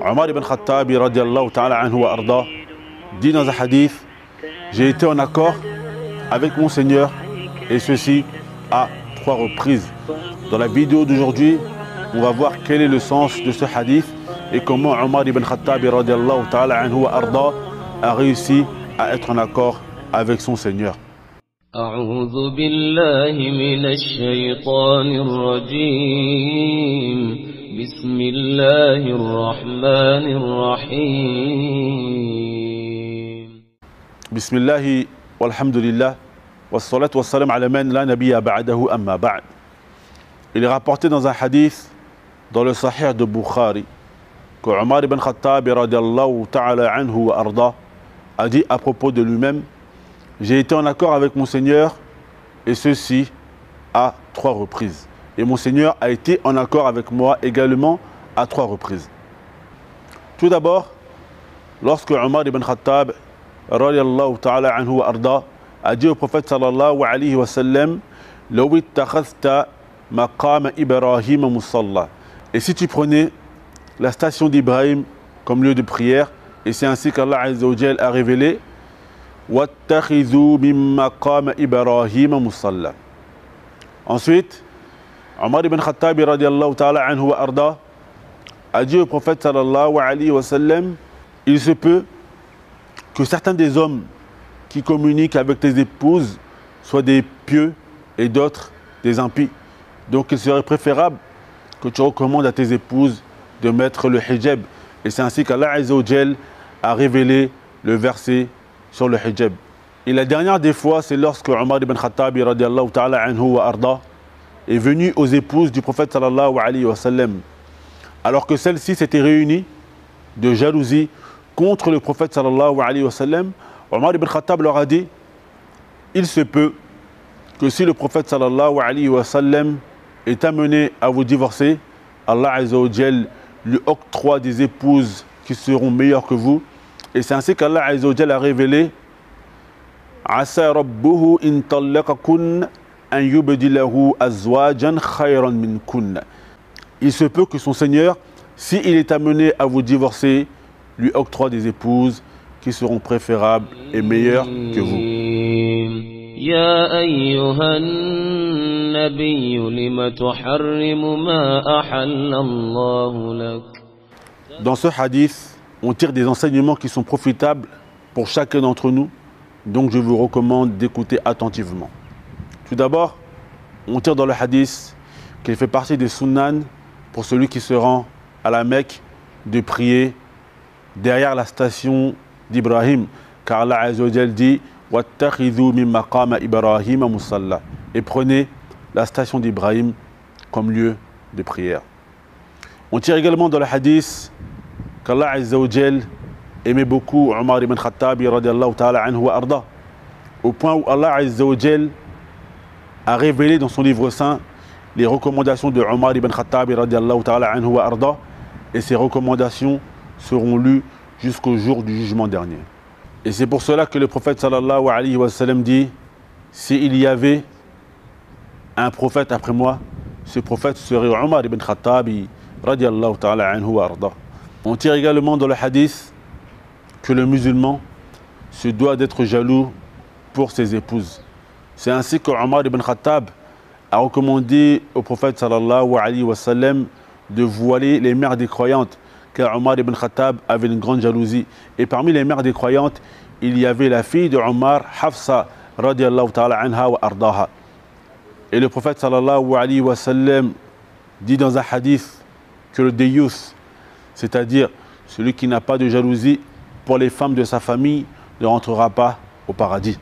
Omar ibn Khattab radiallahu ta'ala anhu wa arda dit dans un hadith: j'ai été en accord avec mon Seigneur, et ceci à 3 reprises. Dans la vidéo d'aujourd'hui, on va voir quel est le sens de ce hadith et comment Omar ibn Khattab radiallahu ta'ala anhu wa arda a réussi à être en accord avec son Seigneur. أعوذ بالله من الشيطان الرجيم بسم الله الرحمن الرحيم بسم الله والحمد لله والصلاة والسلام على من لا نبي بعده أما بعد. Il est rapporté dans un hadith dans le Sahih de Bukhari que Omar ibn Khattab radiallahu ta'ala anhu wa arda a dit à propos de lui-même: j'ai été en accord avec mon Seigneur, et ceci à 3 reprises. Et mon Seigneur a été en accord avec moi également à 3 reprises. Tout d'abord, lorsque Omar ibn Khattab radiallahu ta'ala anhu wa arda a dit au prophète sallallahu alayhi wa sallam: law ittakhadhta maqama Ibrahim musalla. Et si tu prenais la station d'Ibrahim comme lieu de prière, et c'est ainsi qu'Allah Azza wa Jal a révélé: وَاتَّخِذُوا مِن مَّقَامِ إِبْرَاهِيمَ مُصَلًّى. Ensuite, Omar ibn Khattab radiallahu ta'ala anhu wa arda a dit au prophète sallallahu alayhi wa sallam: il se peut que certains des hommes qui communiquent avec tes épouses soient des pieux et d'autres des impies. Donc il serait préférable que tu recommandes à tes épouses de mettre le hijab. Et c'est ainsi qu'Allah Azza wa Jal a révélé le verset sur le hijab. Et la dernière des fois, c'est lorsque Omar ibn Khattab radiallahu ta'ala anhu wa arda est venu aux épouses du prophète sallallahu alayhi wa sallam, alors que celles-ci s'étaient réunies de jalousie contre le prophète sallallahu alayhi wa sallam. Omar ibn Khattab leur a dit: il se peut que si le prophète sallallahu alayhi wa sallam est amené à vous divorcer, Allah Azza wa Jal lui octroie des épouses qui seront meilleures que vous. Et c'est ainsi qu'Allah Azza wa Jal a révélé: Asa rabbuhu in tallaqakun an yubdilahu azwajan khayran minkun. Il se peut que son Seigneur, s'il est amené à vous divorcer, lui octroie des épouses qui seront préférables et meilleures que vous. Ya ayyuhan nabiy lima tuharrimu ma ahalla Allahu lak. Dans ce hadith, on tire des enseignements qui sont profitables pour chacun d'entre nous, donc je vous recommande d'écouter attentivement. Tout d'abord, on tire dans le hadith qu'il fait partie des sunnan pour celui qui se rend à la Mecque de prier derrière la station d'Ibrahim, car Allah Azza wa Jal dit: وَاتَّخِذُوا مِن مَّقَامِ إِبْرَاهِيمَ مُصَلًّى. Et prenez la station d'Ibrahim comme lieu de prière. On tire également dans le hadith qu'Allah Azza wa Jal aimait beaucoup Omar ibn Khattab radiallahu ta'ala anhu wa arda, au point où Allah Azza wa Jal a révélé dans son livre saint les recommandations de Omar ibn Khattab radiallahu ta'ala anhu wa arda, et ces recommandations seront lues jusqu'au jour du jugement dernier. Et c'est pour cela que le prophète sallallahu alayhi wa sallam dit: s'il y avait un prophète après moi, ce prophète serait Omar ibn Khattab radiallahu ta'ala anhu wa arda. On tire également dans le hadith que le musulman se doit d'être jaloux pour ses épouses. C'est ainsi que Omar ibn Khattab a recommandé au prophète sallallahu alayhi wa sallam de voiler les mères des croyantes, car Omar ibn Khattab avait une grande jalousie. Et parmi les mères des croyantes, il y avait la fille de Omar, Hafsa radiallahu ta'ala anha wa ardaha. Et le prophète sallallahu alayhi wa sallam dit dans un hadith que le déyous, c'est-à-dire celui qui n'a pas de jalousie pour les femmes de sa famille, ne rentrera pas au paradis.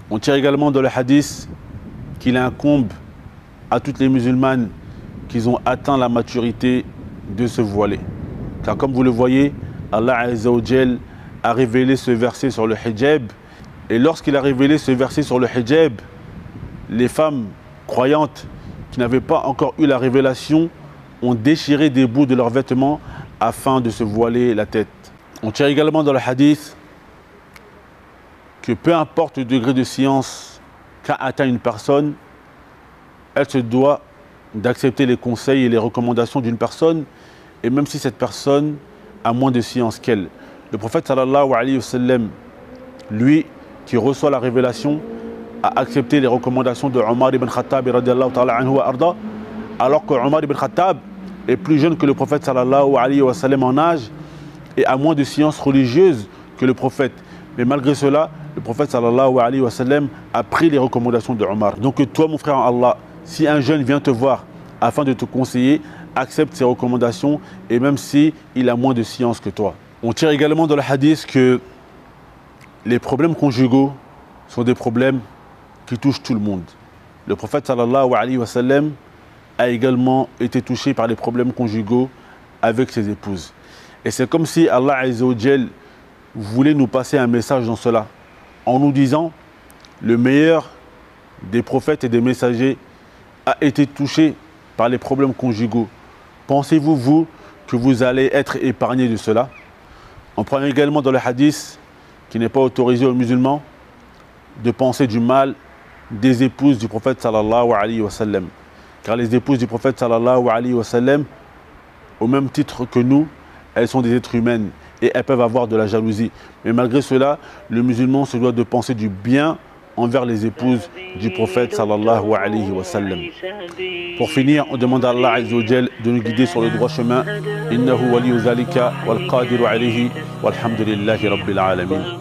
On tire également dans le hadith qu'il incombe à toutes les musulmanes qui ont atteint la maturité de se voiler. Car comme vous le voyez, Allah Azza wa Jal a révélé ce verset sur le hijab. Et lorsqu'il a révélé ce verset sur le hijab, les femmes croyantes qui n'avaient pas encore eu la révélation ont déchiré des bouts de leurs vêtements afin de se voiler la tête. On tire également dans le hadith que peu importe le degré de science qu'a atteint une personne, elle se doit d'accepter les conseils et les recommandations d'une personne et même si cette personne a moins de science qu'elle. Le prophète sallallahu alayhi wa sallam, lui qui reçoit la révélation, a accepté les recommandations de Omar ibn Khattab radiallahu ta'ala anhu wa arda, alors que Omar ibn Khattab est plus jeune que le prophète sallallahu alayhi wa sallam en âge et a moins de science religieuse que le prophète. Mais malgré cela, le prophète sallallahu alayhi wa sallam a pris les recommandations de Omar. Donc toi mon frère en Allah, si un jeune vient te voir afin de te conseiller, accepte ses recommandations et même si il a moins de science que toi. On tire également dans le hadith que les problèmes conjugaux sont des problèmes qui touchent tout le monde. Le prophète sallallahu alayhi wa sallam a également été touché par les problèmes conjugaux avec ses épouses. Et c'est comme si Allah azza wa jal voulait nous passer un message dans cela, en nous disant le meilleur des prophètes et des messagers a été touché par les problèmes conjugaux. Pensez-vous, vous, que vous allez être épargné de cela? On prend également dans le hadith qui n'est pas autorisé aux musulmans de penser du mal des épouses du prophète sallallahu alayhi wa sallam. Car les épouses du prophète sallallahu alayhi wa sallam, au même titre que nous, elles sont des êtres humaines et elles peuvent avoir de la jalousie. Mais malgré cela, le musulman se doit de penser du bien envers les épouses du prophète sallallahu alayhi wa sallam. Pour finir, on demande à Allah azza wa jal de nous guider sur le droit chemin. Innahu waliyu zalika wal qadiru alayhi walhamdulillahi rabbil alamin.